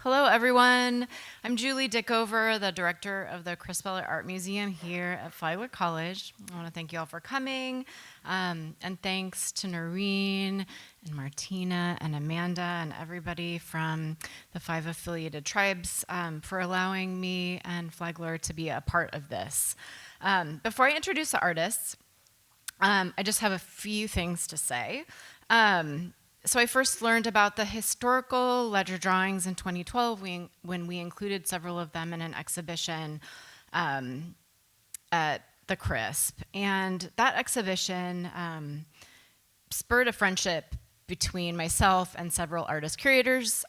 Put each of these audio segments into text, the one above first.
Hello, everyone. I'm Julie Dickover, the director of the Crisp-Ellert Art Museum here at Flagler College. I want to thank you all for coming, and thanks to Noreen and Martina and Amanda and everybody from the 5 affiliated tribes for allowing me and Flagler to be a part of this. Before I introduce the artists, I just have a few things to say. So I first learned about the historical ledger drawings in 2012 when we included several of them in an exhibition at the Crisp. And that exhibition spurred a friendship between myself and several artist curators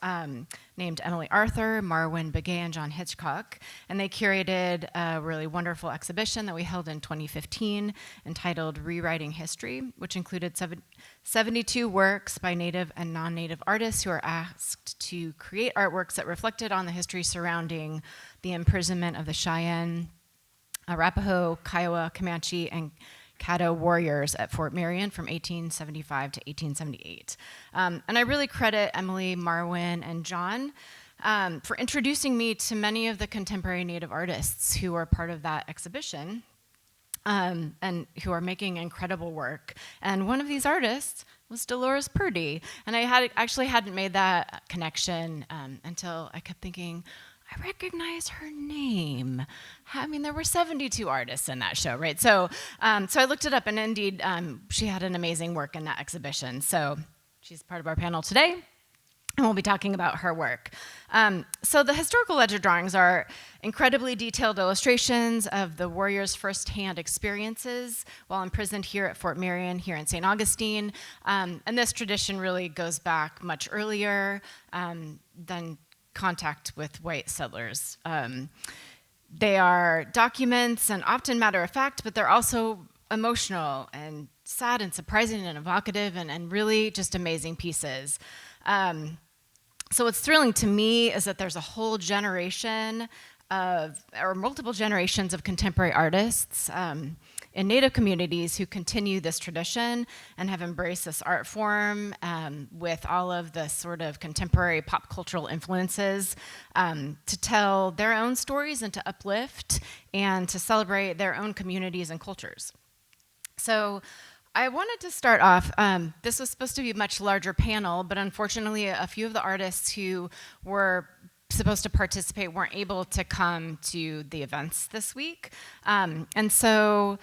named Emily Arthur, Marwin Begay, and John Hitchcock. And they curated a really wonderful exhibition that we held in 2015 entitled Rewriting History, which included 72 works by Native and non-Native artists who were asked to create artworks that reflected on the history surrounding the imprisonment of the Cheyenne, Arapaho, Kiowa, Comanche, and Caddo warriors at Fort Marion from 1875 to 1878. And I really credit Emily, Marwin, and John for introducing me to many of the contemporary Native artists who are part of that exhibition and who are making incredible work. And one of these artists was Dolores Purdy. And I actually hadn't made that connection until I kept thinking, I recognize her name. I mean, there were 72 artists in that show, right? So I looked it up, and indeed, she had an amazing work in that exhibition. So she's part of our panel today, and we'll be talking about her work. So the historical ledger drawings are incredibly detailed illustrations of the warriors' firsthand experiences while imprisoned here at Fort Marion, here in St. Augustine. And this tradition really goes back much earlier than contact with white settlers. They are documents and often matter of fact, but they're also emotional and sad and surprising and evocative and really just amazing pieces. So what's thrilling to me is that there's a whole generation or multiple generations of contemporary artists in Native communities who continue this tradition and have embraced this art form with all of the sort of contemporary pop cultural influences to tell their own stories and to uplift and to celebrate their own communities and cultures. So I wanted to start off, this was supposed to be a much larger panel, but unfortunately a few of the artists who were supposed to participate weren't able to come to the events this week. And so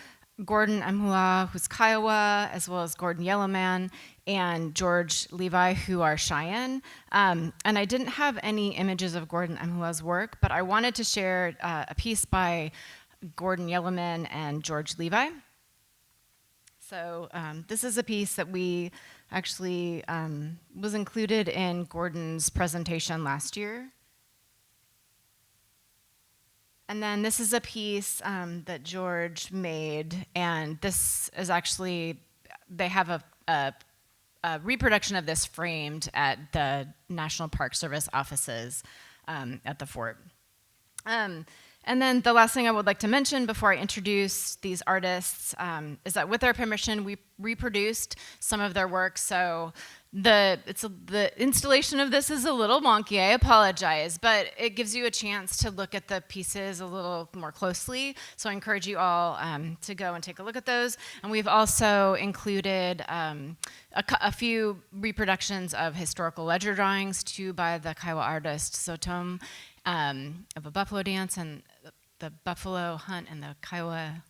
Gordon Amhua, who's Kiowa, as well as Gordon Yellowman, and George Levi, who are Cheyenne. And I didn't have any images of Gordon Amhua's work, but I wanted to share a piece by Gordon Yellowman and George Levi. So this is a piece that we actually was included in Gordon's presentation last year. And then this is a piece that George made, and this is actually, they have a reproduction of this framed at the National Park Service offices at the fort. And then the last thing I would like to mention before I introduce these artists is that with their permission, we reproduced some of their work. So the installation of this is a little wonky, I apologize, but it gives you a chance to look at the pieces a little more closely. So I encourage you all to go and take a look at those. And we've also included a few reproductions of historical ledger drawings, two by the Kiowa artist Tsatoke, of a buffalo dance and the buffalo hunt and the Kiowa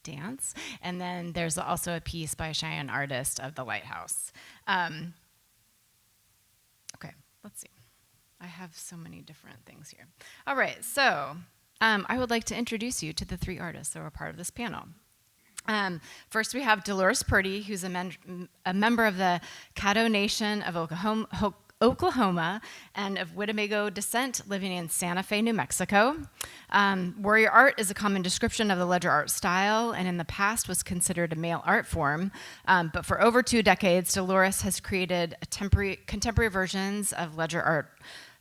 dance. And then there's also a piece by a Cheyenne artist of the lighthouse. Okay, let's see. I have so many different things here. All right, so I would like to introduce you to the three artists that were part of this panel. First, we have Dolores Purdy, who's a member of the Caddo Nation of Oklahoma and of Winnebago descent, living in Santa Fe, New Mexico. Warrior art is a common description of the ledger art style, and in the past was considered a male art form. But for over 2 decades, Dolores has created contemporary versions of ledger art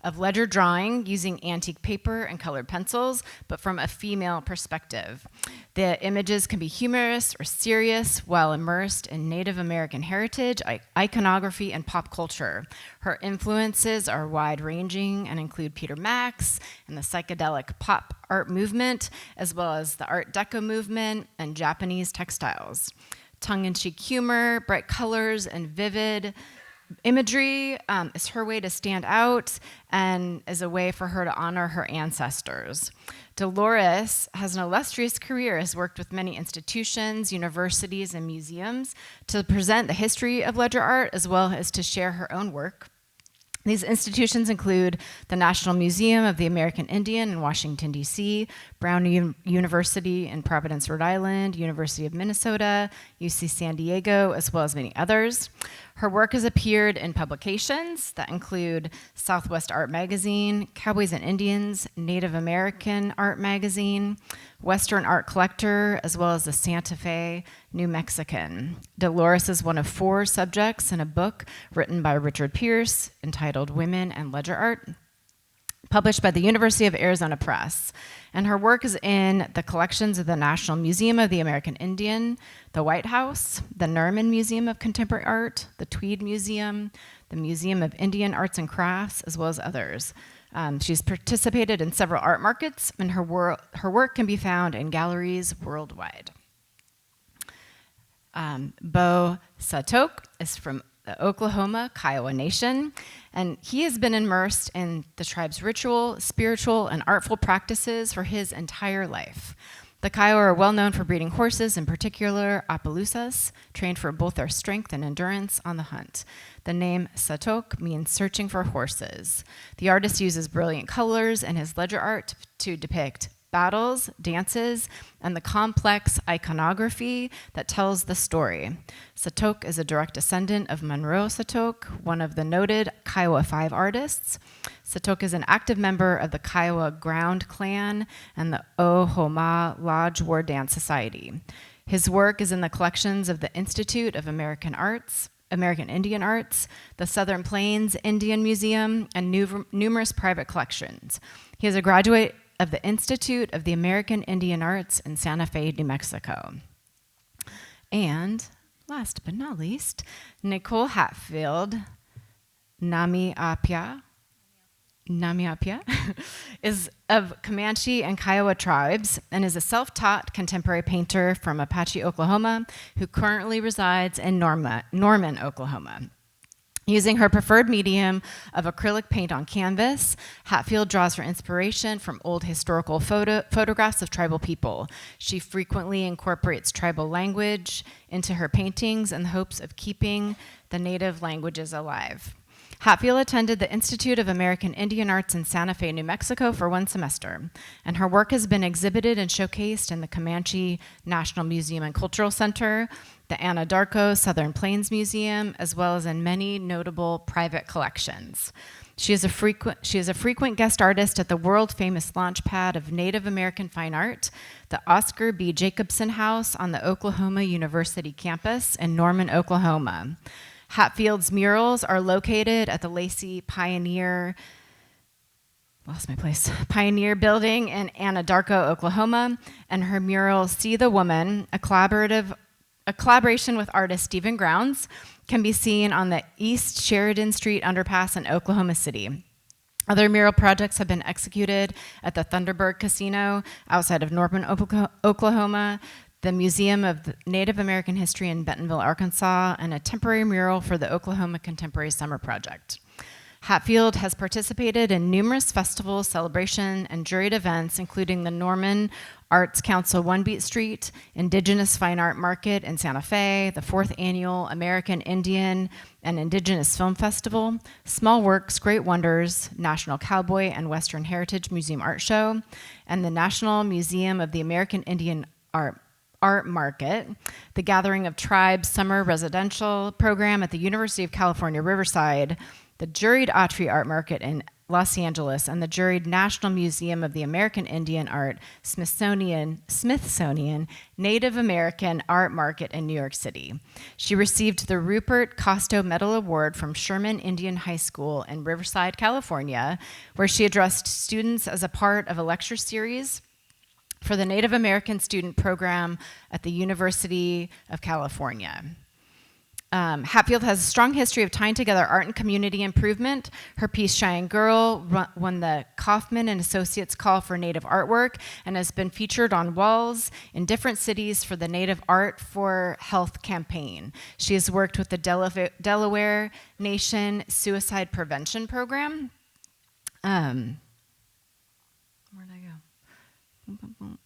of ledger drawing using antique paper and colored pencils, but from a female perspective. The images can be humorous or serious while immersed in Native American heritage, iconography, and pop culture. Her influences are wide-ranging and include Peter Max and the psychedelic pop art movement, as well as the Art Deco movement and Japanese textiles. Tongue-in-cheek humor, bright colors, and vivid imagery is her way to stand out and is a way for her to honor her ancestors. Dolores has an illustrious career, has worked with many institutions, universities, and museums to present the history of ledger art as well as to share her own work. These institutions include the National Museum of the American Indian in Washington, D.C., Brown University in Providence, Rhode Island, University of Minnesota, UC San Diego, as well as many others. Her work has appeared in publications that include Southwest Art Magazine, Cowboys and Indians, Native American Art Magazine, Western Art Collector, as well as the Santa Fe New Mexican. Dolores is one of 4 subjects in a book written by Richard Pierce entitled Women and Ledger Art, published by the University of Arizona Press. And her work is in the collections of the National Museum of the American Indian, the White House, the Nerman Museum of Contemporary Art, the Tweed Museum, the Museum of Indian Arts and Crafts, as well as others. She's participated in several art markets, and her work can be found in galleries worldwide. Beau Tsatoke is from the Oklahoma Kiowa Nation, and he has been immersed in the tribe's ritual, spiritual, and artful practices for his entire life. The Kiowa are well known for breeding horses, in particular Appaloosas, trained for both their strength and endurance on the hunt. The name Tsatoke means searching for horses. The artist uses brilliant colors in his ledger art to depict battles, dances, and the complex iconography that tells the story. Tsatoke is a direct descendant of Monroe Tsatoke, one of the noted Kiowa 5 artists. Tsatoke is an active member of the Kiowa Ground Clan and the Ohoma Lodge War Dance Society. His work is in the collections of the Institute of American Indian Arts, the Southern Plains Indian Museum, and numerous private collections. He is a graduate of the Institute of the American Indian Arts in Santa Fe, New Mexico. And last but not least, NiCole Hatfield, Nami Apia, is of Comanche and Kiowa tribes and is a self-taught contemporary painter from Apache, Oklahoma, who currently resides in Norman, Oklahoma. Using her preferred medium of acrylic paint on canvas, Hatfield draws her inspiration from old historical photographs of tribal people. She frequently incorporates tribal language into her paintings in the hopes of keeping the native languages alive. Hatfield attended the Institute of American Indian Arts in Santa Fe, New Mexico for 1 semester, and her work has been exhibited and showcased in the Comanche National Museum and Cultural Center, the Anadarko Southern Plains Museum, as well as in many notable private collections. She is a frequent guest artist at the world-famous launchpad of Native American fine art, the Oscar B. Jacobson House on the Oklahoma University campus in Norman, Oklahoma. Hatfield's murals are located at the Lacey Pioneer Building in Anadarko, Oklahoma, and her mural, See the Woman, a collaboration with artist Stephen Grounds, can be seen on the East Sheridan Street underpass in Oklahoma City. Other mural projects have been executed at the Thunderbird Casino outside of Norman, Oklahoma, the Museum of Native American History in Bentonville, Arkansas, and a temporary mural for the Oklahoma Contemporary Summer Project. Hatfield has participated in numerous festivals, celebration, and juried events, including the Norman Arts Council One Beat Street, Indigenous Fine Art Market in Santa Fe, the 4th Annual American Indian and Indigenous Film Festival, Small Works, Great Wonders, National Cowboy and Western Heritage Museum Art Show, and the National Museum of the American Indian Art Market, the Gathering of Tribes Summer Residential Program at the University of California, Riverside, the Juried Autry Art Market in Los Angeles, and the juried National Museum of the American Indian Art, Smithsonian Native American Art Market in New York City. She received the Rupert Costo Medal Award from Sherman Indian High School in Riverside, California, where she addressed students as a part of a lecture series for the Native American Student Program at the University of California. Hatfield has a strong history of tying together art and community improvement. Her piece, Cheyenne Girl, won the Kaufman and Associates Call for Native Artwork and has been featured on walls in different cities for the Native Art for Health campaign. She has worked with the Delaware Nation Suicide Prevention Program. Where'd I go? Boom, boom, boom.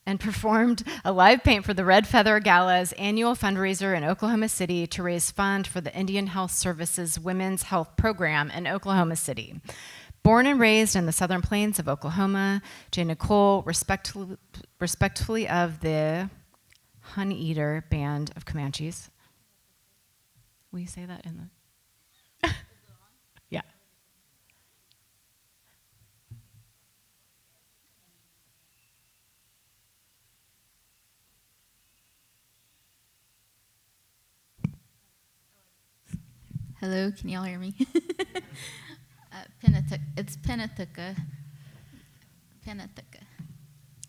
And performed a live paint for the Red Feather Gala's annual fundraiser in Oklahoma City to raise funds for the Indian Health Services Women's Health Program in Oklahoma City. Born and raised in the Southern Plains of Oklahoma, NiCole, respectfully of the Honey Eater Band of Comanches. Will you say that in the... Yeah. Hello, can y'all hear me? It's Penatuka.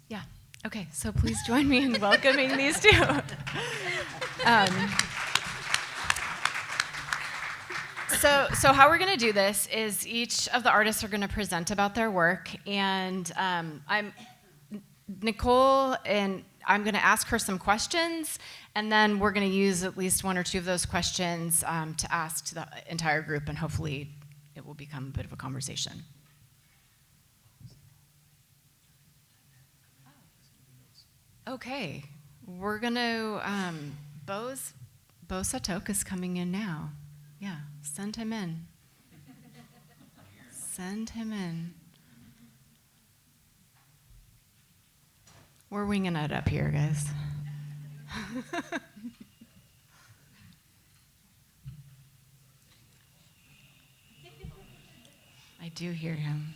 Yeah. Okay, so please join me in welcoming these two. So how we're going to do this is each of the artists are going to present about their work, and I'm NiCole, and I'm going to ask her some questions, and then we're going to use at least one or two of those questions to ask to the entire group, and hopefully it will become a bit of a conversation. Okay, we're going to, Beau Tsatoke is coming in now. Yeah, send him in. Send him in. We're winging it up here, guys. I do hear him.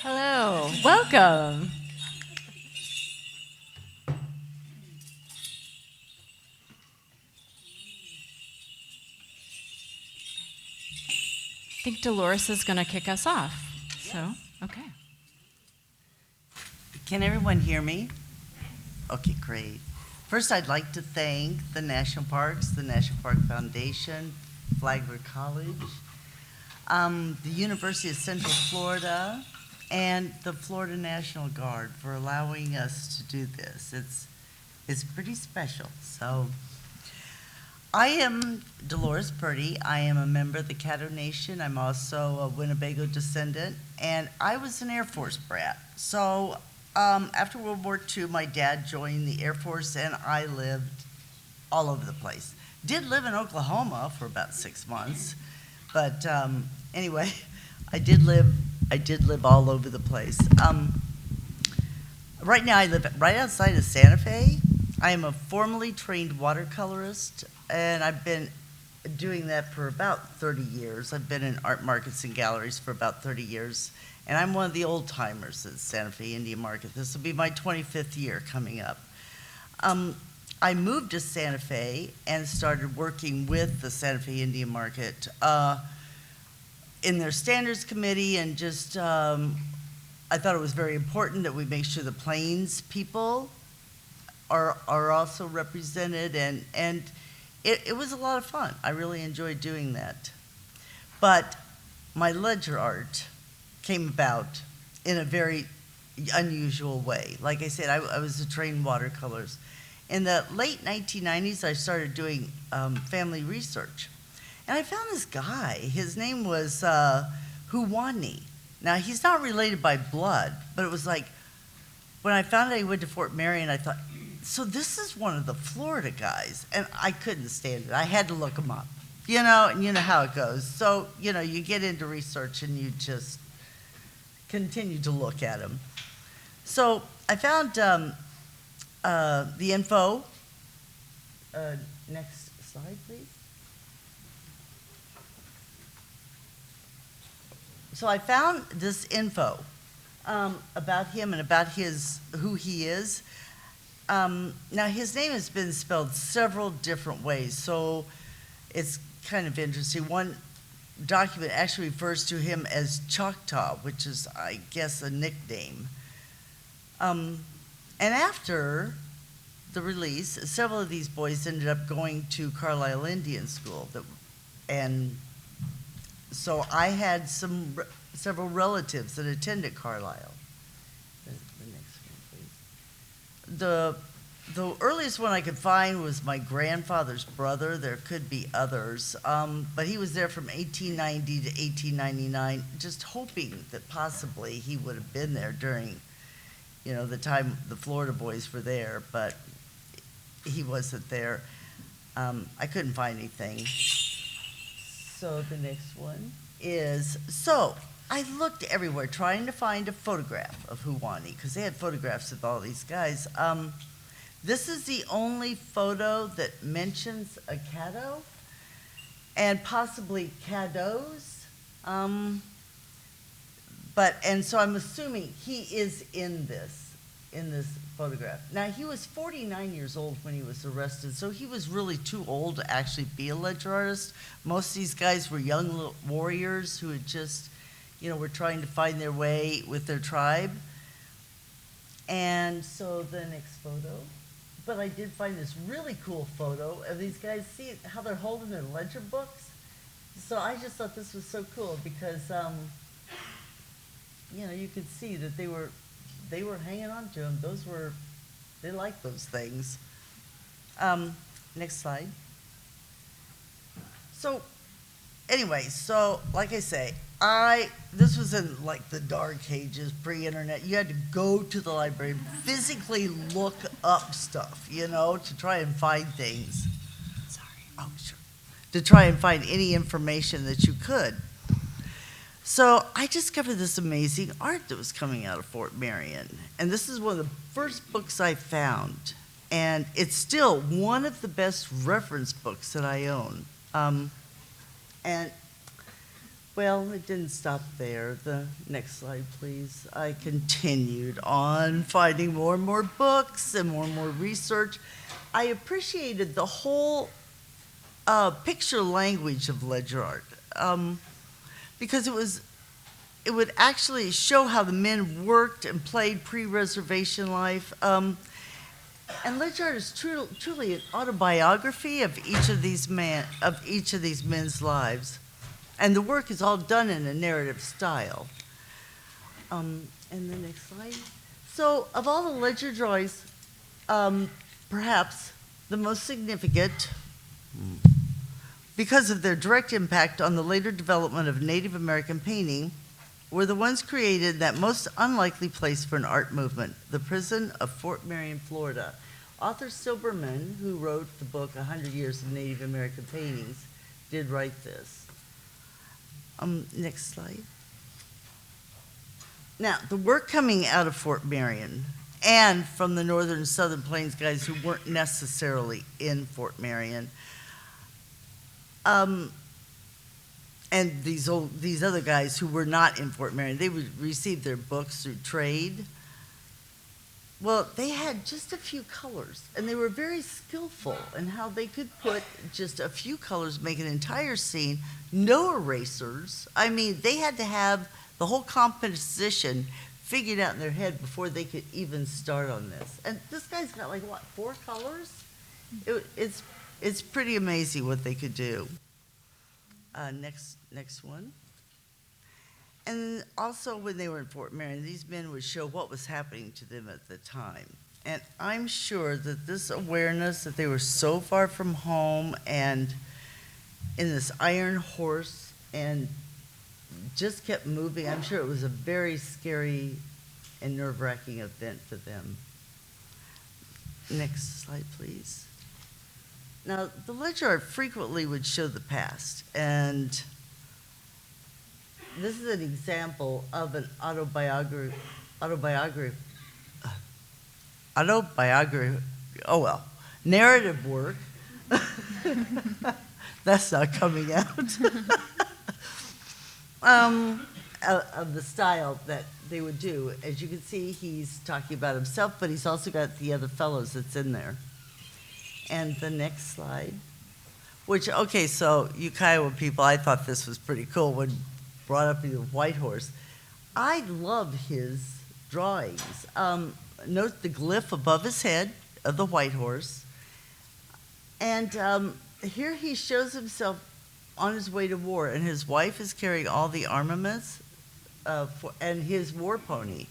Hello, welcome. I think Dolores is going to kick us off. So, okay. Can everyone hear me? Okay, great. First, I'd like to thank the National Parks, the National Park Foundation, Flagler College, the University of Central Florida, and the Florida National Guard for allowing us to do this. It's pretty special. So, I am Dolores Purdy. I am a member of the Caddo Nation. I'm also a Winnebago descendant, and I was an Air Force brat. So, after World War II, my dad joined the Air Force, and I lived all over the place. Did live in Oklahoma for about 6 months, but anyway, I did live all over the place. Right now, I live right outside of Santa Fe. I am a formally trained watercolorist, and I've been doing that for about 30 years. I've been in art markets and galleries for about 30 years, and I'm one of the old timers at Santa Fe Indian Market. This will be my 25th year coming up. I moved to Santa Fe and started working with the Santa Fe Indian Market in their standards committee, and just I thought it was very important that we make sure the Plains people are also represented, and it was a lot of fun. I really enjoyed doing that. But my ledger art came about in a very unusual way. Like I said, I was a trained watercolorist, in the late 1990s, I started doing family research. And I found this guy. His name was Huwani. Now, he's not related by blood, but it was like, when I found out he went to Fort Marion, I thought, so this is one of the Florida guys. And I couldn't stand it. I had to look him up, and you know how it goes. So, you get into research and you just continue to look at him. So I found the info. Next slide, please. So I found this info about him and about who he is. Now, his name has been spelled several different ways, so it's kind of interesting. One document actually refers to him as Choctaw, which is, I guess, a nickname. And after the release, several of these boys ended up going to Carlisle Indian School, and so I had several relatives that attended Carlisle. The next one, please. The earliest one I could find was my grandfather's brother. There could be others, but he was there from 1890 to 1899, just hoping that possibly he would have been there during, the time the Florida boys were there, but he wasn't there. I couldn't find anything. So the next one is, I looked everywhere trying to find a photograph of Huwani, because they had photographs of all these guys. This is the only photo that mentions a Caddo, and possibly Caddos. So I'm assuming he is in this photograph. Now, he was 49 years old when he was arrested, so he was really too old to actually be a ledger artist. Most of these guys were young little warriors who had just, were trying to find their way with their tribe. And so the next photo. But I did find this really cool photo of these guys. See how they're holding their ledger books? So I just thought this was so cool because, you could see that they were hanging on to them. They liked those things. Next slide. So anyway, like I say, this was in like the dark ages, pre-internet. You had to go to the library, physically look up stuff, to try and find things. Sorry. Oh, sure. To try and find any information that you could. So I discovered this amazing art that was coming out of Fort Marion. And this is one of the first books I found. And it's still one of the best reference books that I own. It didn't stop there. The next slide, please. I continued on finding more and more books and more research. I appreciated the whole picture language of ledger art. Because it would actually show how the men worked and played pre-reservation life. And ledger art is truly an autobiography of each of these men's lives. And the work is all done in a narrative style. And the next slide. So of all the ledger drawings, perhaps the most significant, because of their direct impact on the later development of Native American painting, were the ones created in that most unlikely place for an art movement, the prison of Fort Marion, Florida. Arthur Silberman, who wrote the book 100 Years of Native American Paintings, did write this. Next slide. Now, the work coming out of Fort Marion and from the Northern and Southern Plains guys who weren't necessarily in Fort Marion, and these other guys who were not in Fort Marion, they would receive their books through trade. Well, they had just a few colors, and they were very skillful in how they could put just a few colors, make an entire scene, no erasers. I mean, they had to have the whole composition figured out in their head before they could even start on this. And this guy's got 4 colors? It's pretty amazing what they could do. Next one. And also when they were in Fort Marion, these men would show what was happening to them at the time. And I'm sure that this awareness that they were so far from home and in this iron horse and just kept moving, I'm sure it was a very scary and nerve-wracking event for them. Next slide, please. Now, the ledger art frequently would show the past, and this is an example of an autobiography, narrative work. That's not coming out. Of the style that they would do. As you can see, he's talking about himself, but he's also got the other fellows that's in there. And the next slide, which, okay, so you Kiowa people, I thought this was pretty cool when brought up the white horse. I love his drawings. Note the glyph above his head of the white horse. And here he shows himself on his way to war, and his wife is carrying all the armaments and his war pony.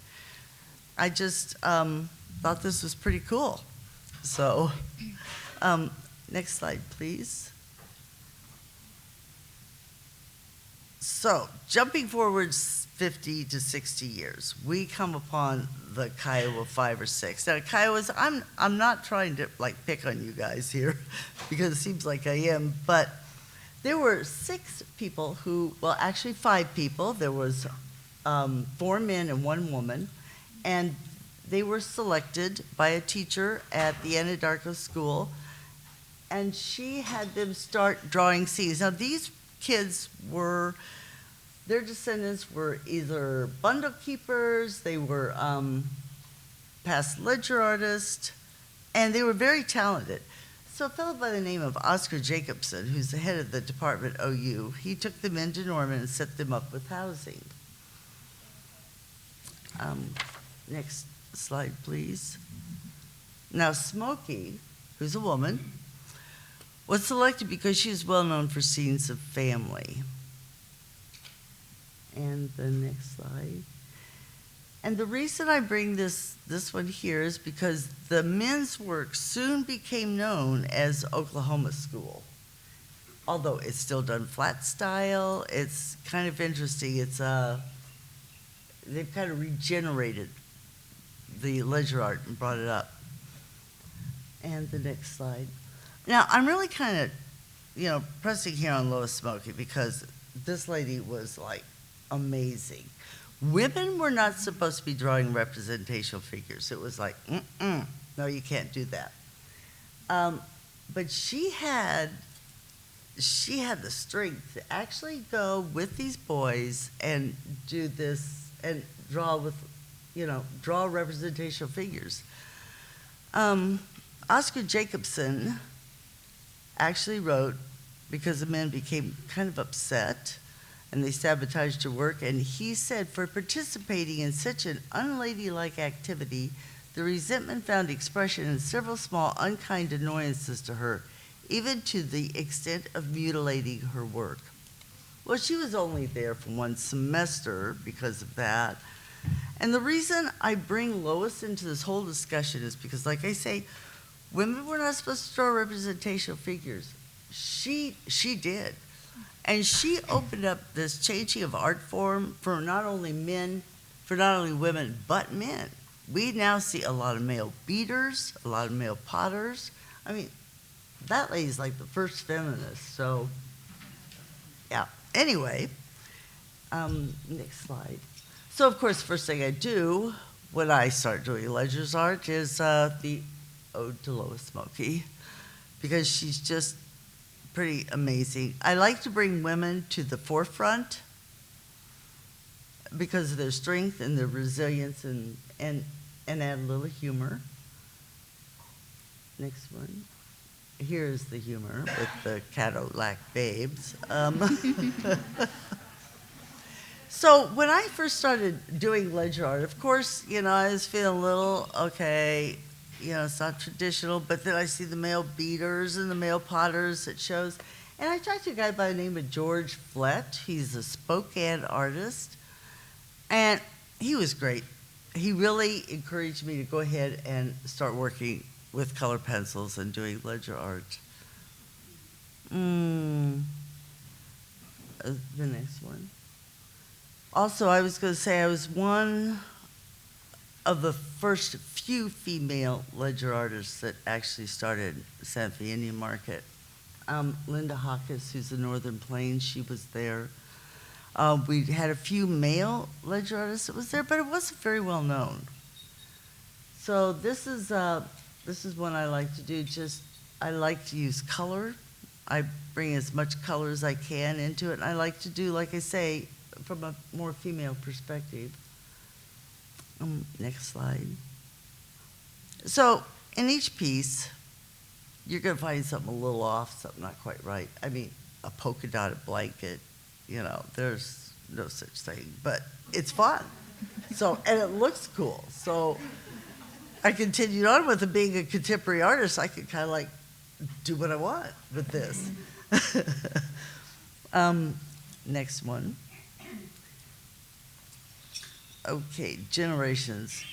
I just thought this was pretty cool. So, next slide, please. So, jumping forwards 50 to 60 years, we come upon the Kiowa 5 or 6. Now, Kiowas, I'm not trying to pick on you guys here because it seems like I am, but there were 6 people who, well, actually 5 people. There was 4 men and 1 woman, and they were selected by a teacher at the Anadarko School, and she had them start drawing scenes. Now, these kids were, their descendants were either bundle keepers, they were past ledger artists, and they were very talented. So a fellow by the name of Oscar Jacobson, who's the head of the department OU, he took them into Norman and set them up with housing. Next slide, please. Now, Smokey, who's a woman, was selected because she is well known for scenes of family. And the next slide. And the reason I bring this one here is because the men's work soon became known as Oklahoma School. Although it's still done flat style, it's kind of interesting. It's they've kind of regenerated the ledger art and brought it up. And the next slide. Now, I'm really kind of, pressing here on Lois Smokey because this lady was amazing. Women were not supposed to be drawing representational figures. It was no, you can't do that. But she had the strength to actually go with these boys and do this and draw representational figures. Oscar Jacobson actually wrote, because the men became kind of upset and they sabotaged her work, and he said, for participating in such an unladylike activity, the resentment found expression in several small unkind annoyances to her, even to the extent of mutilating her work. Well, she was only there for 1 semester because of that. And the reason I bring Lois into this whole discussion is because, like I say, women were not supposed to draw representational figures. She did. And she opened up this changing of art form for not only women, but men. We now see a lot of male beaters, a lot of male potters. I mean, that lady's like the first feminist, so, yeah. Anyway, next slide. So, of course, first thing I do when I start doing ledger's art is the Ode to Lois Smokey, because she's just pretty amazing. I like to bring women to the forefront because of their strength and their resilience and add a little humor. Next one. Here's the humor with the Cadillac babes. So when I first started doing ledger art, of course, I was feeling a little, okay, it's not traditional, but then I see the male beaters and the male potters it shows. And I talked to a guy by the name of George Flett. He's a Spokane artist. And he was great. he really encouraged me to go ahead and start working with color pencils and doing ledger art. The next one. Also, I was going to say I was one of the first few female ledger artists that actually started Santa Fe Indian Market. Linda Hawkes, who's the Northern Plains, she was there. We had a few male ledger artists that was there, but it wasn't very well known. So this is one I like to do. I like to use color. I bring as much color as I can into it, and I like to do, like I say, from a more female perspective. Next slide. So in each piece, you're going to find something a little off, something not quite right. I mean, a polka dotted blanket, there's no such thing, but it's fun. So, and it looks cool. So I continued on with it. Being a contemporary artist, I could kind of like do what I want with this. Next one. Okay, generations.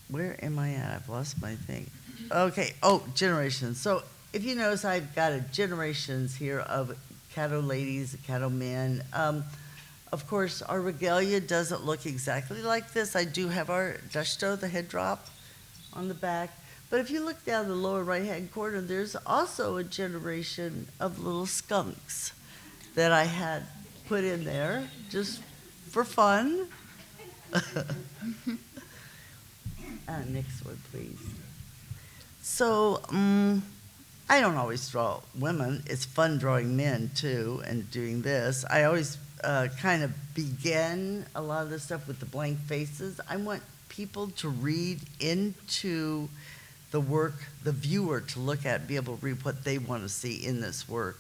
Where am I at? I've lost my thing. Okay, generations. So if you notice, I've got a generations here of Caddo ladies, Caddo men. Of course, our regalia doesn't look exactly like this. I do have our dashto, the head drop, on the back. But if you look down the lower right-hand corner, there's also a generation of little skunks that I had put in there just for fun. Next one, please. So, I don't always draw women. It's fun drawing men, too, and doing this. I always kind of begin a lot of this stuff with the blank faces. I want people to read into the work, the viewer to look at, be able to read what they want to see in this work.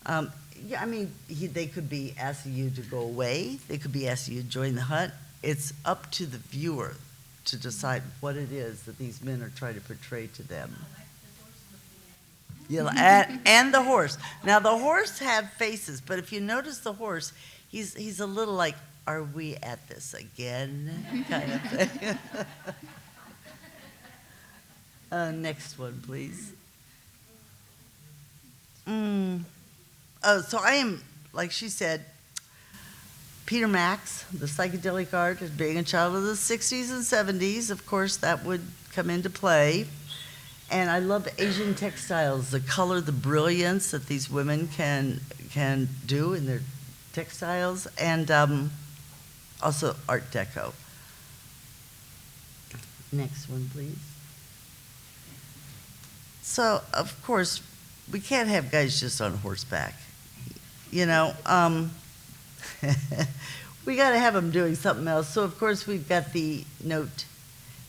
Yeah, I mean, they could be asking you to go away. They could be asking you to join the hunt. It's up to the viewer to decide what it is that these men are trying to portray to them. Yeah, and the horse. Now, the horse have faces, but if you notice the horse, he's a little like, are we at this again, kind of thing. Next one, please. So I am, like she said, Peter Max, the psychedelic art, as being a child of the 60s and 70s, of course, that would come into play. And I love Asian textiles, the color, the brilliance that these women can do in their textiles, and also Art Deco. Next one, please. So, of course, we can't have guys just on horseback. We got to have them doing something else. So, of course, we've got the note.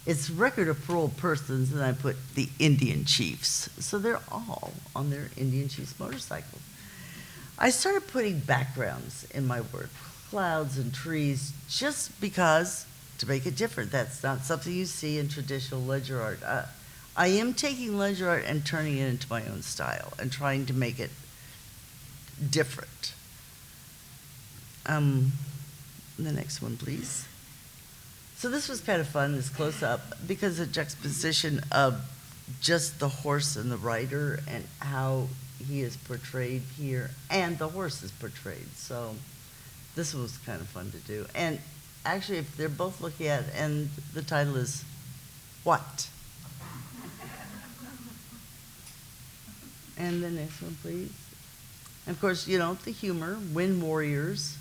It's record of paroled persons, and I put the Indian chiefs. So they're all on their Indian chiefs motorcycles. I started putting backgrounds in my work, clouds and trees, just because, to make it different. That's not something you see in traditional ledger art. I am taking ledger art and turning it into my own style and trying to make it different. The next one, please. So this was kind of fun, this close-up, because of juxtaposition of just the horse and the rider and how he is portrayed here, and the horse is portrayed. So this was kind of fun to do. And actually, if they're both looking at, and the title is What? And the next one, please. And of course, the humor, Wind Warriors.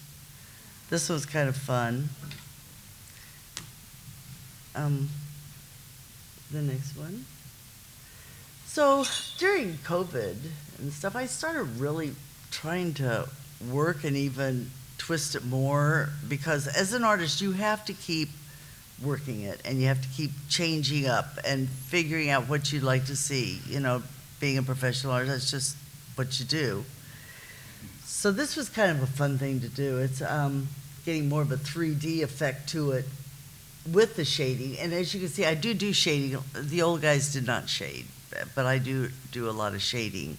This was kind of fun. The next one. So during COVID and stuff, I started really trying to work and even twist it more, because as an artist, you have to keep working it and you have to keep changing up and figuring out what you'd like to see. Being a professional artist, that's just what you do. So this was kind of a fun thing to do. It's getting more of a 3D effect to it with the shading. And as you can see, I do shading. The old guys did not shade, but I do a lot of shading.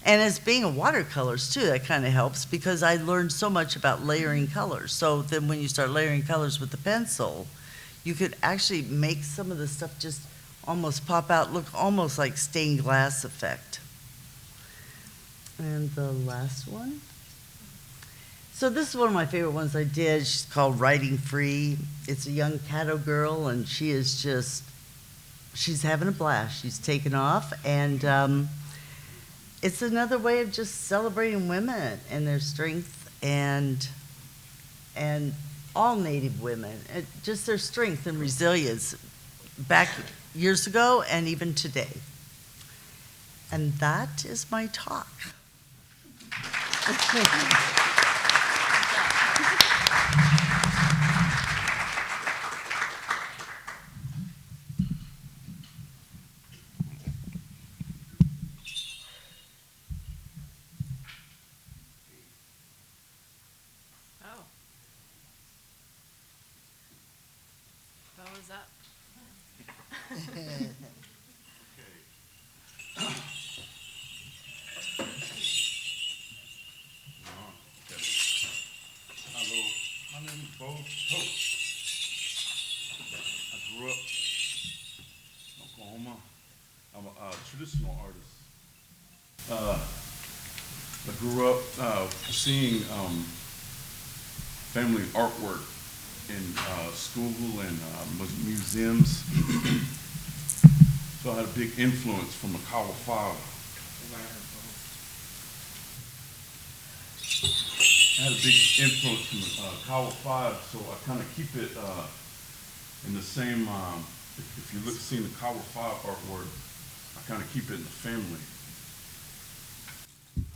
And as being a watercolors too, that kind of helps, because I learned so much about layering colors. So then when you start layering colors with the pencil, you could actually make some of the stuff just almost pop out, look almost like stained glass effect. And the last one. So this is one of my favorite ones I did. She's called Riding Free. It's a young Caddo girl, and she is just, she's having a blast. She's taken off, and it's another way of just celebrating women and their strength, and all Native women, just their strength and resilience back years ago and even today. And that is my talk. Oh. Beau is up. Hello, my name is Beau. I grew up in Oklahoma. I'm a traditional artist. I grew up seeing family artwork in school and museums. So I had a big influence from the Kawa Five. I had a big influence from the Kawa Five, so I kind of keep it in the same, if you look, see the Kawa Five artwork, I kind of keep it in the family.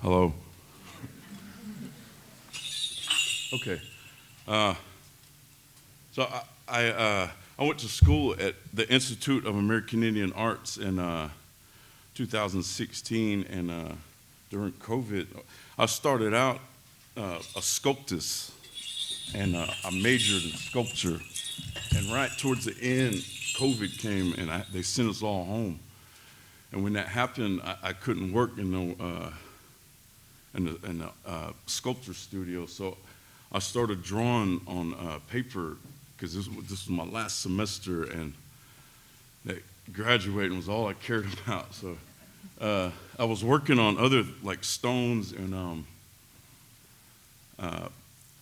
Hello. Okay. So I went to school at the Institute of American Indian Arts in 2016, and during COVID, I started out a sculptist, and I majored in sculpture. And right towards the end, COVID came, and they sent us all home. And when that happened, I couldn't work in the sculpture studio, so I started drawing on paper, because this was my last semester, and that graduating was all I cared about. So I was working on other, like, stones and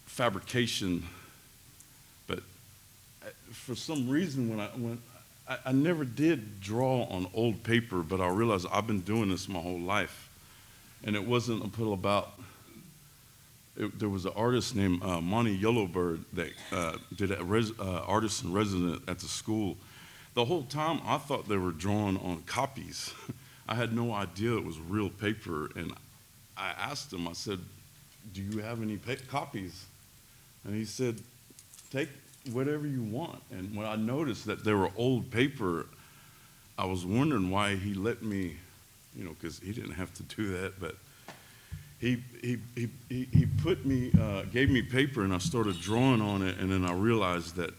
fabrication, but for some reason when I never did draw on old paper, but I realized I've been doing this my whole life, and it wasn't until there was an artist named Monty Yellowbird that did artist in resident at the school. The whole time I thought they were drawing on copies. I had no idea it was real paper, and I asked him, I said, "Do you have any copies?" And he said, "Take whatever you want." And when I noticed that they were old paper, I was wondering why he let me, because he didn't have to do that, but he put me, gave me paper, and I started drawing on it, and then I realized that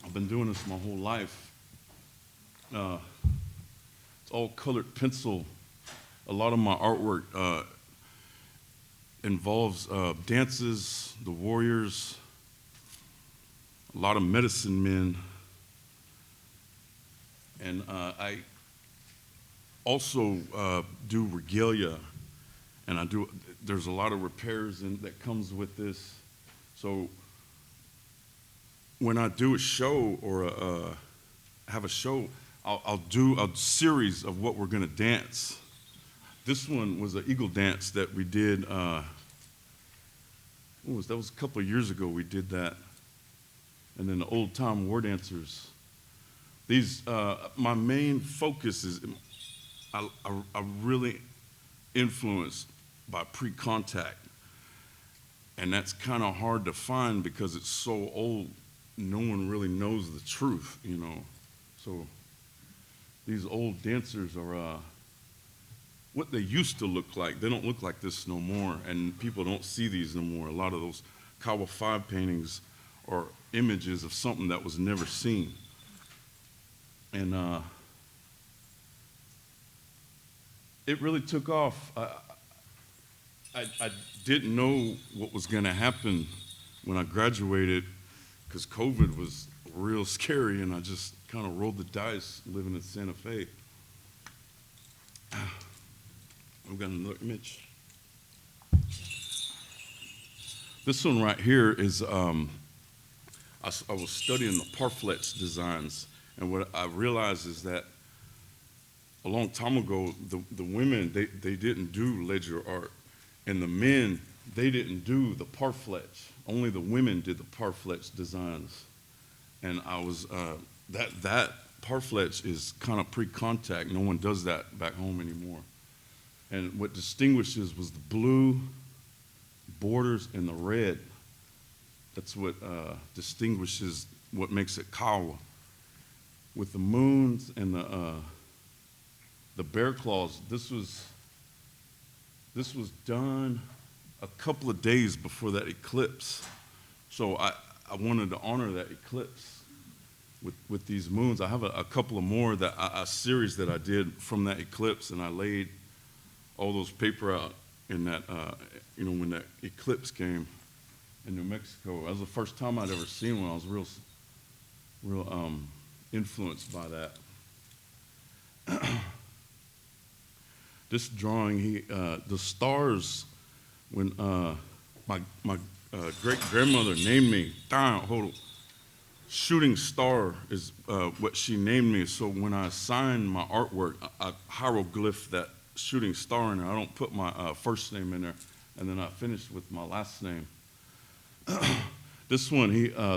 I've been doing this my whole life. It's all colored pencil. A lot of my artwork involves dances, the warriors, a lot of medicine men, and I also do regalia, and there's a lot of repairs that comes with this. So when I do a show or have a show, I'll do a series of what we're gonna dance. This one was an eagle dance that we did, that was a couple of years ago we did that. And then the old time war dancers. These, my main focus is, I'm really influenced by pre-contact. And that's kind of hard to find because it's so old, no one really knows the truth, So these old dancers are what they used to look like. They don't look like this no more, and people don't see these no more. A lot of those Kawa 5 paintings are images of something that was never seen. And it really took off. I didn't know what was going to happen when I graduated, because COVID was real scary, and I just kind of rolled the dice living in Santa Fe. We've got another image. This one right here is, I was studying the parfleche designs, and what I realized is that a long time ago, the women, they didn't do ledger art, and the men, they didn't do the parfleche. Only the women did the parfleche designs. And I was, that parfleche is kind of pre-contact. No one does that back home anymore. And what distinguishes was the blue borders and the red. That's what distinguishes what makes it kawa. With the moons and the bear claws, this was done a couple of days before that eclipse. So I wanted to honor that eclipse with these moons. I have a couple of more, a series that I did from that eclipse, and I laid all those paper out in that, when that eclipse came in New Mexico. That was the first time I'd ever seen one. I was real influenced by that. This drawing, the stars, when my great-grandmother named me, shooting star is what she named me. So when I sign my artwork, I hieroglyph that shooting star in there. I don't put my first name in there, and then I finish with my last name. This one,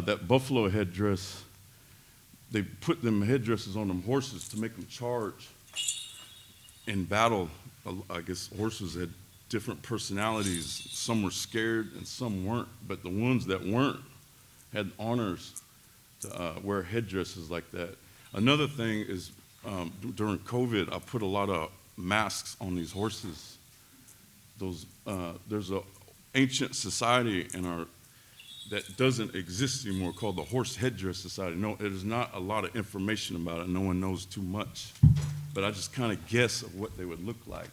that buffalo headdress, they put them headdresses on them horses to make them charge in battle. I guess horses had different personalities. Some were scared and some weren't, but the ones that weren't had honors to wear headdresses like that. Another thing is during COVID, I put a lot of masks on these horses. There's an ancient society that doesn't exist anymore called the Horse Headdress Society. No, there's not a lot of information about it. No one knows too much. But I just kind of guess of what they would look like.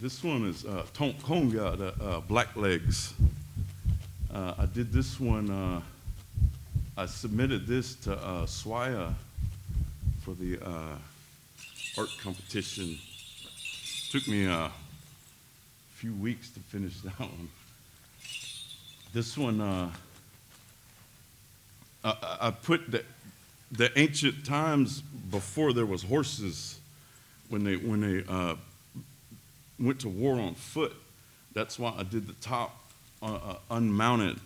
This one is Tonkonga, the black legs. I did this one, I submitted this to Swaya for the art competition. Took me a few weeks to finish that one. This one, I put the ancient times before there was horses, when they went to war on foot. That's why I did the top unmounted,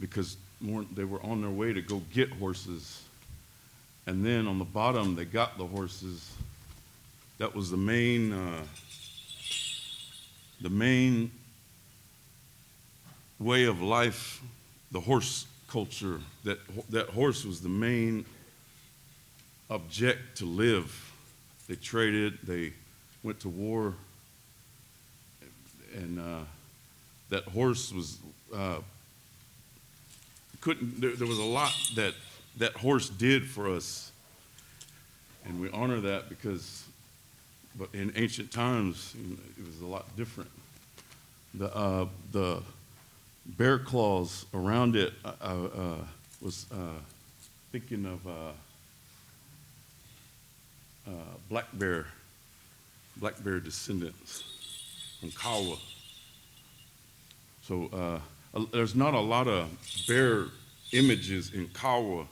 because they were on their way to go get horses. And then on the bottom, they got the horses. That was the main way of life, the horse culture. That horse was the main object to live. They traded, they went to war, and that horse was there was a lot that horse did for us, and we honor that but in ancient times it was a lot different. The bear claws around it, I was thinking of black bear descendants from Kawa. So there's not a lot of bear images in Kawa,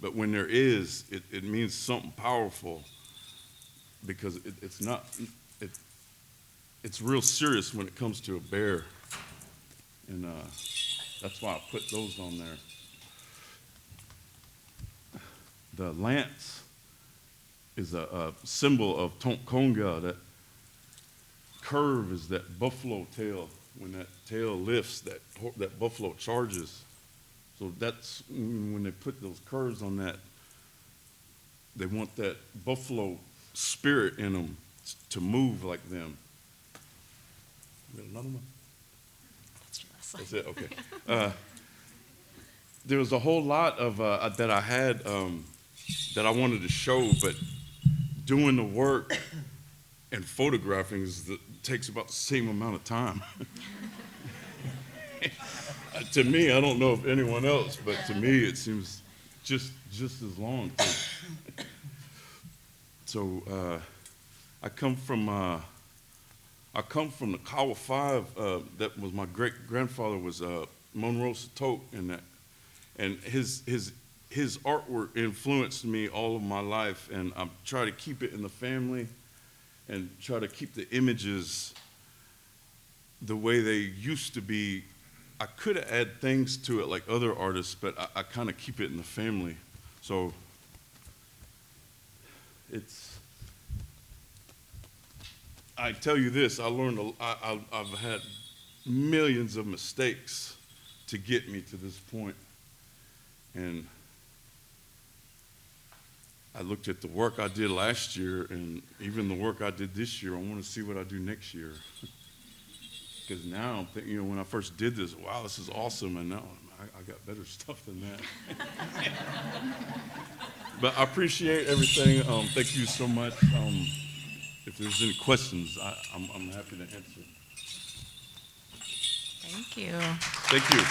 but when there is, it means something powerful, because it's real serious when it comes to a bear, and that's why I put those on there. The lance is a symbol of Tonkonga. That curve is that buffalo tail. When that tail lifts, that buffalo charges. So that's when they put those curves on that, they want that buffalo spirit in them to move like them. You got another one? That's it, okay. There was a whole lot of that I had that I wanted to show, but doing the work and photographing takes about the same amount of time. To me, I don't know if anyone else, but to me, it seems just as long. So I come from the Kawa Five. That was my great grandfather was Monroe Tsatoke, and his artwork influenced me all of my life, and I try to keep it in the family, and try to keep the images the way they used to be. I could have added things to it like other artists, but I kind of keep it in the family. So I tell you this, I've had millions of mistakes to get me to this point. And I looked at the work I did last year and even the work I did this year. I want to see what I do next year. Because now I'm thinking, when I first did this, wow, this is awesome, and now I got better stuff than that. But I appreciate everything. Thank you so much. If there's any questions, I'm happy to answer. Thank you. Thank you.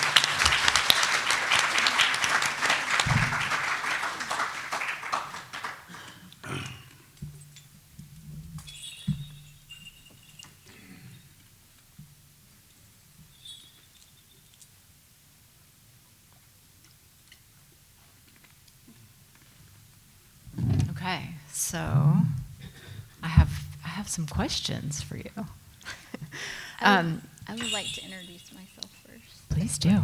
Okay, so I have some questions for you. I would like to introduce myself first. Please do.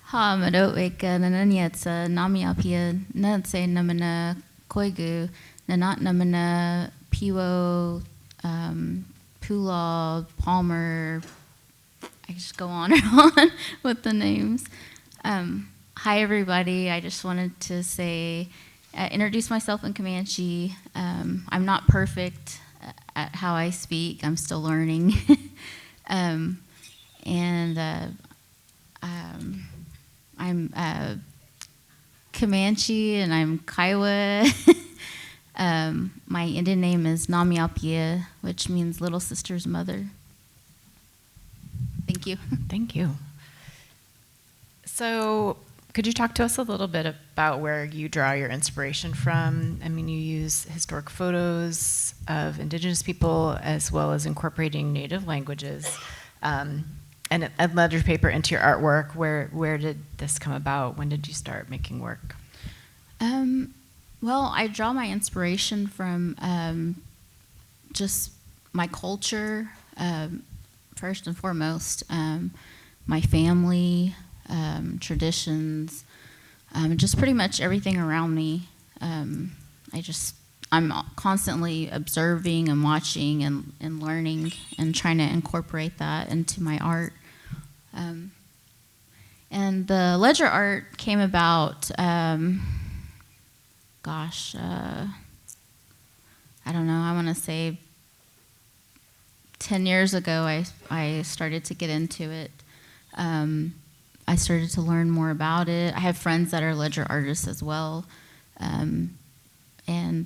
Ha maroika nananyatsa namiapia natse namana koigu nanat namana piwo Pula Palmer. I just go on and on with the names. Hi everybody. I just wanted to say introduce myself in Comanche. I'm not perfect at how I speak. I'm still learning. I'm Comanche and I'm Kiowa. My Indian name is Namiapia, which means little sister's mother. Thank you. Thank you. So, could you talk to us a little bit about where you draw your inspiration from? I mean, you use historic photos of indigenous people as well as incorporating native languages and letter paper into your artwork. Where did this come about? When did you start making work? Well, I draw my inspiration from just my culture, first and foremost, my family, traditions, just pretty much everything around me. I'm constantly observing and watching and learning and trying to incorporate that into my art. And the ledger art came about, I don't know, I want to say 10 years ago I started to get into it. I started to learn more about it. I have friends that are ledger artists as well. And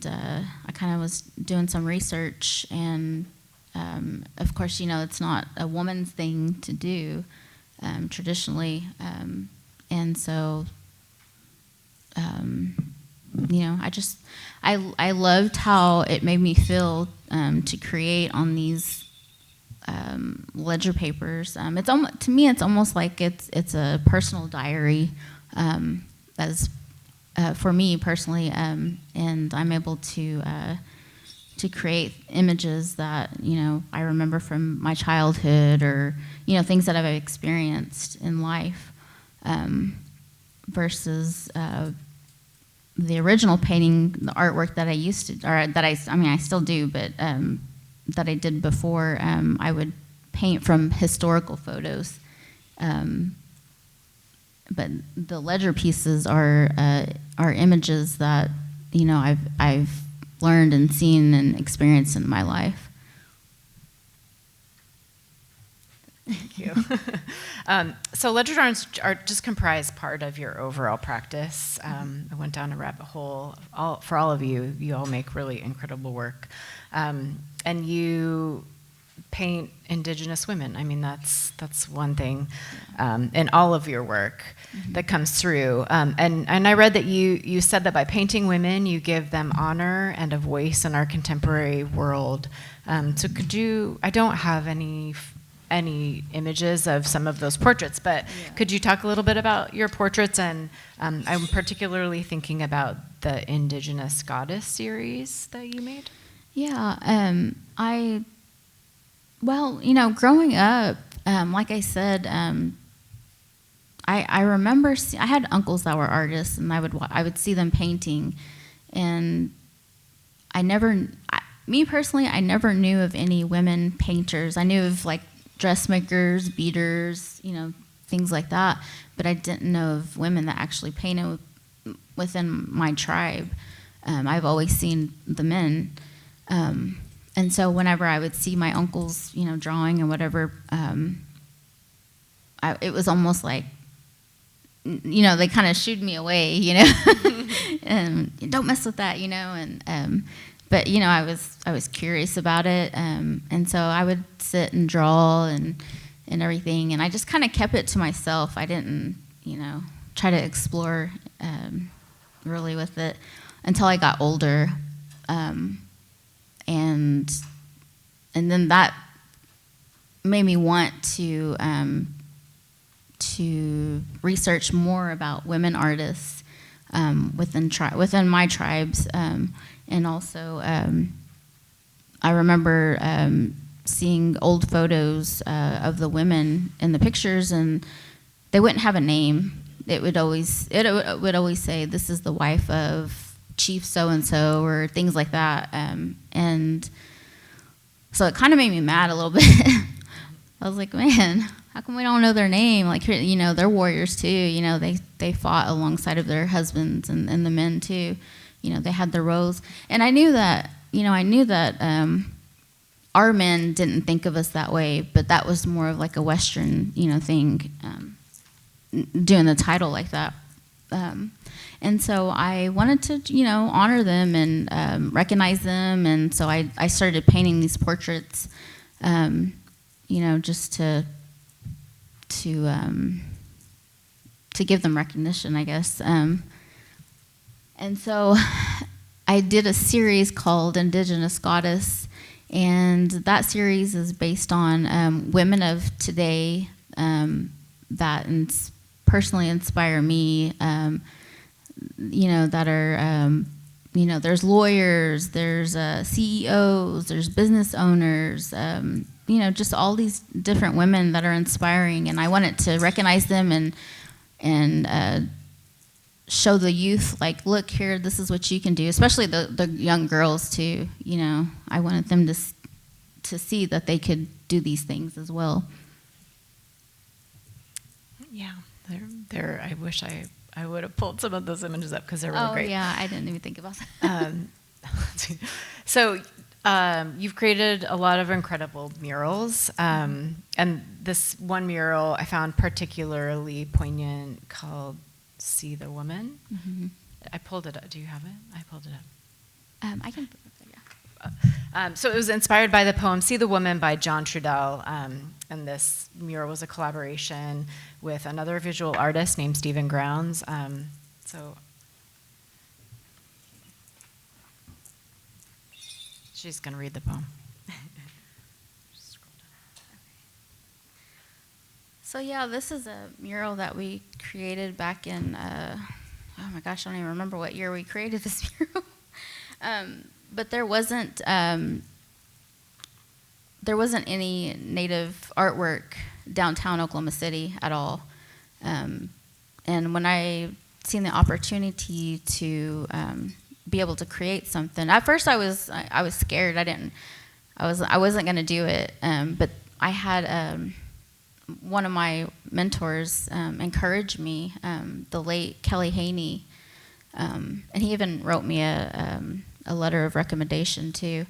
I kind of was doing some research, and of course, it's not a woman's thing to do traditionally. And so, I loved how it made me feel to create on these ledger papers. To me, it's almost like it's a personal diary, as for me personally, and I'm able to create images that I remember from my childhood, or things that I've experienced in life, versus the original painting, the artwork that I used to, or that I still do, but that I did before. I would paint from historical photos, but the ledger pieces are images that I've learned and seen and experienced in my life. Thank you. So ledger drawings are just comprise part of your overall practice. I went down a rabbit hole. For all of you, you all make really incredible work. And you paint Indigenous women. I mean, that's one thing in all of your work that comes through. And I read that you said that by painting women, you give them honor and a voice in our contemporary world. So could you? I don't have any images of some of those portraits, but could you talk a little bit about your portraits? And I'm particularly thinking about the Indigenous Goddess series that you made. Yeah, well, you know, growing up, like I said, I remember I had uncles that were artists, and I would see them painting, and me personally, I never knew of any women painters. I knew of like dressmakers, beaters, you know, things like that, but I didn't know of women that actually painted within my tribe. I've always seen the men. And so whenever I would see my uncles, you know, drawing and whatever, it was almost like, you know, they kind of shooed me away, you know, and don't mess with that, you know, and but you know, I was curious about it, and so I would sit and draw and everything, and I just kind of kept it to myself. I didn't, you know, try to explore really with it until I got older. And then that made me want to research more about women artists within my tribes, and also I remember seeing old photos of the women in the pictures, and they wouldn't have a name. It would always say, "This is the wife of Chief so-and-so," or things like that. And so it kind of made me mad a little bit. I was like, man, how come we don't know their name? Like, you know, they're warriors too. You know, they fought alongside of their husbands and the men too. You know, they had their roles. And I knew that our men didn't think of us that way, but that was more of like a Western, you know, thing, doing the title like that. And so I wanted to, you know, honor them and recognize them, and so I started painting these portraits, you know, just to give them recognition, I guess. And so I did a series called Indigenous Goddess, and that series is based on women of today that personally inspire me. You know, that are, you know, there's lawyers, there's CEOs, there's business owners, you know, just all these different women that are inspiring, and I wanted to recognize them and show the youth, like, look here, this is what you can do, especially the young girls too. You know, I wanted them to see that they could do these things as well. Yeah, they're I wish I would have pulled some of those images up because they're really great. Oh, yeah, I didn't even think about that. So you've created a lot of incredible murals, and this one mural I found particularly poignant called "See the Woman." Mm-hmm. I pulled it up. Do you have it? I pulled it up. I can. So it was inspired by the poem "See the Woman" by John Trudell, and this mural was a collaboration with another visual artist named Stephen Grounds. So she's going to read the poem. So yeah, this is a mural that we created back in, oh my gosh, I don't even remember what year we created this mural. But there wasn't any Native artwork downtown Oklahoma City at all. And when I seen the opportunity to be able to create something, at first I was scared. I wasn't going to do it. But I had one of my mentors encourage me, the late Kelly Haney, and he even wrote me a letter of recommendation too.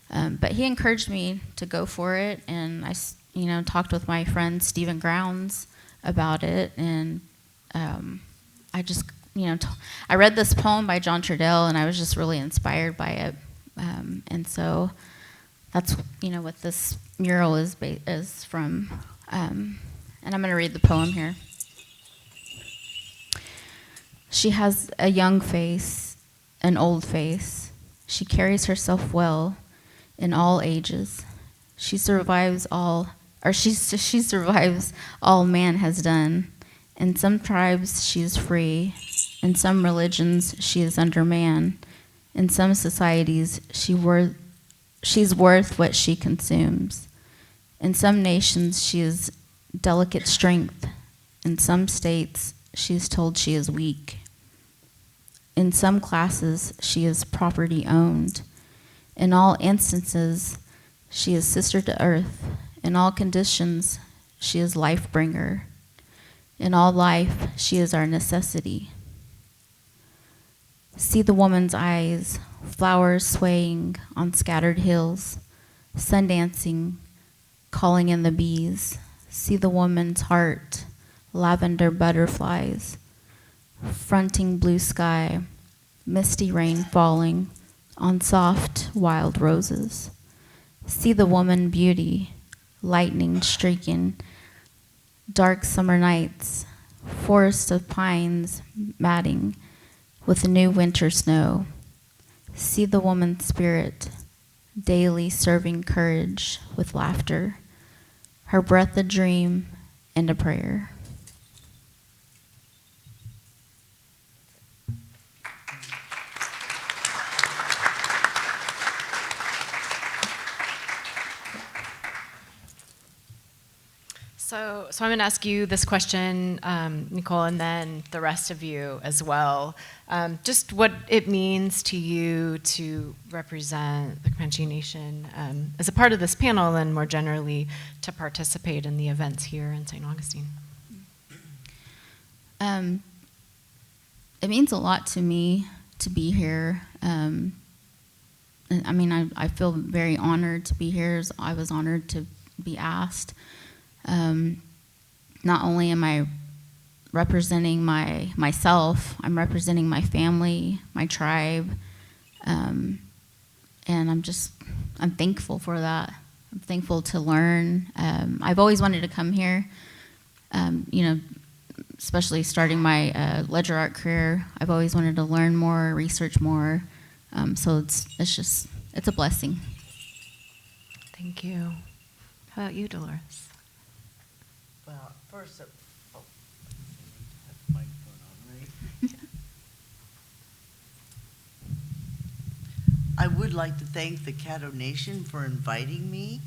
But he encouraged me to go for it, and I talked with my friend Stephen Grounds about it, and I just I read this poem by John Trudell, and I was just really inspired by it, and so that's what this mural is from. And I'm going to read the poem here. She has a young face, an old face. She carries herself well in all ages. She survives all man has done. In some tribes she is free. In some religions she is under man. In some societies she's worth what she consumes. In some nations she is delicate strength. In some states she is told she is weak. In some classes she is property owned. In all instances she is sister to earth. In all conditions she is life bringer. In all life she is our necessity. See the woman's eyes, flowers swaying on scattered hills, sun dancing, calling in the bees. See the woman's heart, lavender butterflies, fronting blue sky, misty rain falling on soft wild roses. See the woman beauty, lightning streaking, dark summer nights, forest of pines matting with new winter snow. See the woman spirit, daily serving courage with laughter, her breath a dream and a prayer. So I'm going to ask you this question, NiCole, and then the rest of you as well. Just what it means to you to represent the Comanche Nation as a part of this panel, and more generally to participate in the events here in St. Augustine. It means a lot to me to be here. I feel very honored to be here. I was honored to be asked. Not only am I representing myself, I'm representing my family, my tribe, and I'm thankful for that. I'm thankful to learn. I've always wanted to come here, especially starting my ledger art career. I've always wanted to learn more, research more, so it's a blessing. Thank you. How about you, Dolores? Well, first, I have the microphone on, right? I would like to thank the Caddo Nation for inviting me.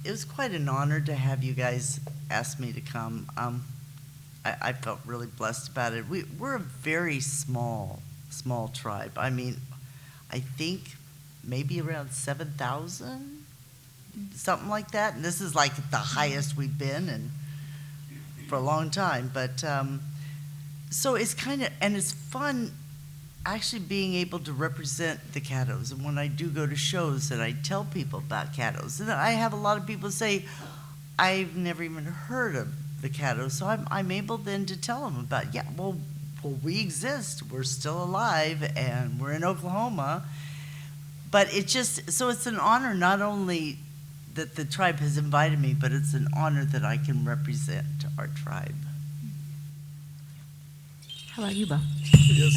It was quite an honor to have you guys ask me to come. I felt really blessed about it. We're a very small tribe. I mean, I think maybe around 7,000, something like that. And this is like the highest we've been and for a long time. But so it's it's fun actually being able to represent the Caddos. And when I do go to shows and I tell people about Caddos, and I have a lot of people say, I've never even heard of the Caddos. So I'm able then to tell them about, well, we exist. We're still alive and we're in Oklahoma. But so it's an honor not only that the tribe has invited me, but it's an honor that I can represent our tribe. How about you, Beau? Yes.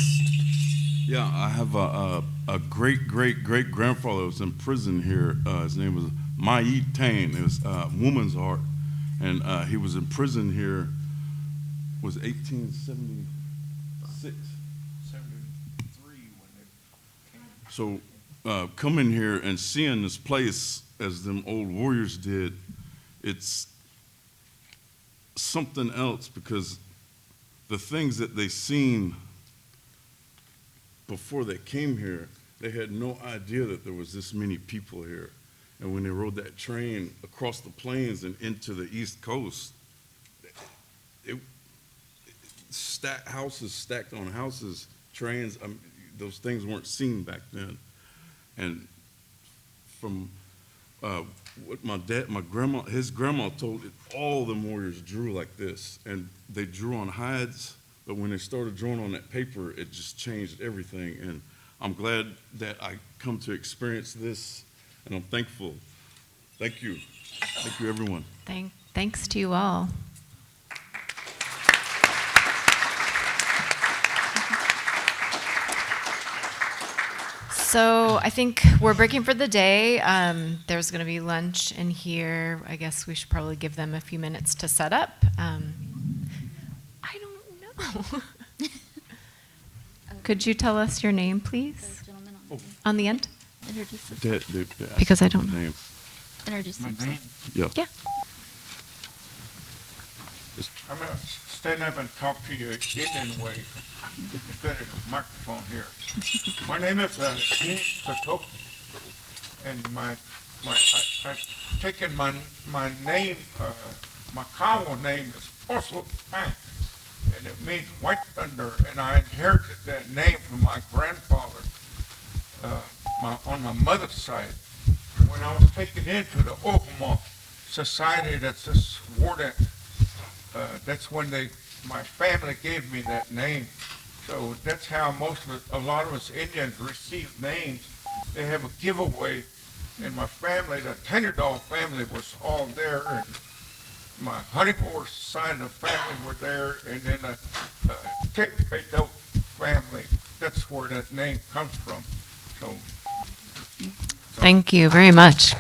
Yeah, I have a great grandfather that was in prison here. His name was Mai Tane. It was woman's art, and he was in prison here. Was 1876. 73 when it came. So coming here and seeing this place as them old warriors did, it's something else, because the things that they seen before they came here, they had no idea that there was this many people here. And when they rode that train across the plains and into the East Coast, houses stacked on houses, trains, those things weren't seen back then. And from what my grandma, his grandma told it, all the warriors drew like this, and they drew on hides, but when they started drawing on that paper, it just changed everything. And I'm glad that I come to experience this and I'm thankful. Thank you. Thank you, everyone. Thanks to you all. So I think we're breaking for the day. There's going to be lunch in here. I guess we should probably give them a few minutes to set up. I don't know. Could you tell us your name, please? On the end? Because I don't know. Name. Introduce My yourself. name, Yeah. Yeah. I'm gonna stand up and talk to you Indian way instead of the microphone here. My name is Tsatoke, and I've taken my name, my Kawa name is Fossil Bank, and it means white thunder, and I inherited that name from my grandfather, on my mother's side. When I was taken into the Oklahoma Society that's just swore at, that's when my family gave me that name. So that's how a lot of us Indians receive names. They have a giveaway, and my family, the Tenderdahl family, was all there, and my Honeyport side of the family were there, and then the Tickpaydope family. That's where that name comes from. So Thank you very much.